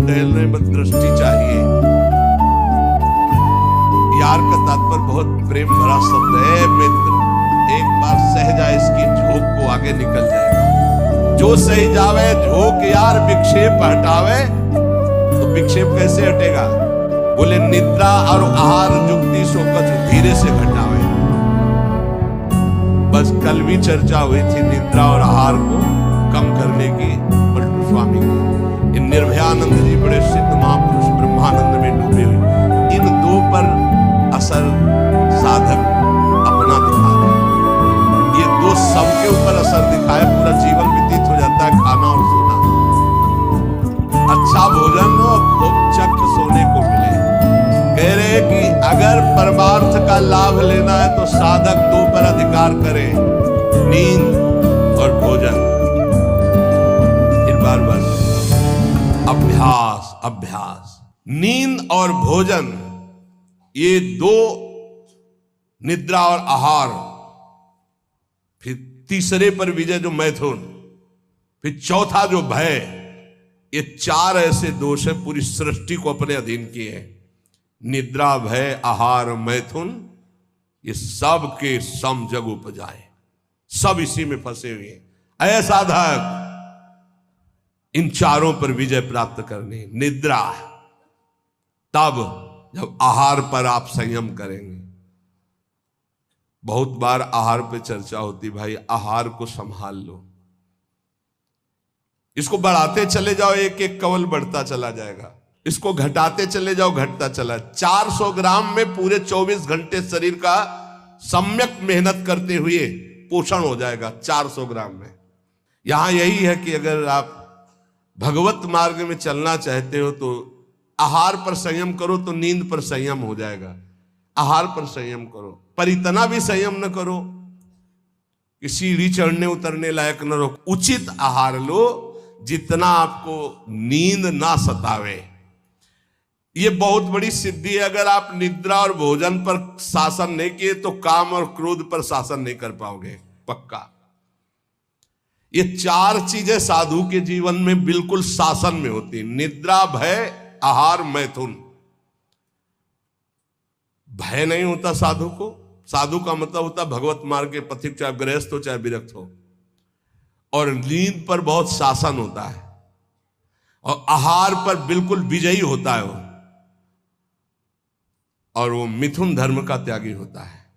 टहलने में दृष्टि चाहिए। यार का तात्पर्य बहुत प्रेम भरा शब्द है। मित्र एक बार सह जाए इसकी झोंक को आगे निकल जाएगा। जो सही जावे झोंक यार विक्षेप हटावे, तो विक्षेप कैसे हटेगा? बोले निद्रा और आहार जुक्ति सो कछ धीरे से घटावे। बस कल भी चर्चा हुई थी निद्रा और आहार को कम करने की पलटू स्वामी की। इन निर्भयानंद जी बड़े सिद्ध महापुरुष ब्रह्मानंद में डूबे हुए, इन दो पर असर साधक अपना दिखा रहे। ये दो सबके ऊपर असर दिखाए, पूरा जीवन व्यतीत हो जाता है खाना और सोना। अच्छा भोजन और खूब चक्र सोने को मिले। कह रहे कि अगर परमार्थ का लाभ लेना है तो साधक दो पर अधिकार करे, नींद और भोजन। बार बार अभ्यास अभ्यास। नींद और भोजन, ये दो, निद्रा और आहार, फिर तीसरे पर विजय जो मैथुन, फिर चौथा जो भय, ये चार ऐसे दोष है पूरी सृष्टि को अपने अधीन किए हैं। निद्रा, भय, आहार, मैथुन, ये सब के सम जग उपजाए, सब इसी में फंसे हुए हैं। ऐसा साधक इन चारों पर विजय प्राप्त करनी। निद्रा तब जब आहार पर आप संयम करेंगे। बहुत बार आहार पे चर्चा होती, भाई आहार को संभाल लो, इसको बढ़ाते चले जाओ, एक एक कवल बढ़ता चला जाएगा। इसको घटाते चले जाओ, घटता चला। 400 ग्राम में पूरे 24 घंटे शरीर का सम्यक मेहनत करते हुए पोषण हो जाएगा 400 ग्राम में। यहां यही है कि अगर आप भगवत मार्ग में चलना चाहते हो तो आहार पर संयम करो, तो नींद पर संयम हो जाएगा। आहार पर संयम करो, पर इतना भी संयम न करो कि सीढ़ी चढ़ने उतरने लायक न रहो। उचित आहार लो जितना आपको नींद ना सतावे। ये बहुत बड़ी सिद्धि है। अगर आप निद्रा और भोजन पर शासन नहीं किए तो काम और क्रोध पर शासन नहीं कर पाओगे, पक्का। ये चार चीजें साधु के जीवन में बिल्कुल शासन में होती है। निद्रा, भय, आहार, मैथुन। भय नहीं होता साधु को। साधु का मतलब होता भगवत मार्ग के पथिक, चाहे गृहस्थ हो चाहे विरक्त हो। और नींद पर बहुत शासन होता है, और आहार पर बिल्कुल विजयी होता है वो, और वो मिथुन धर्म का त्यागी होता है।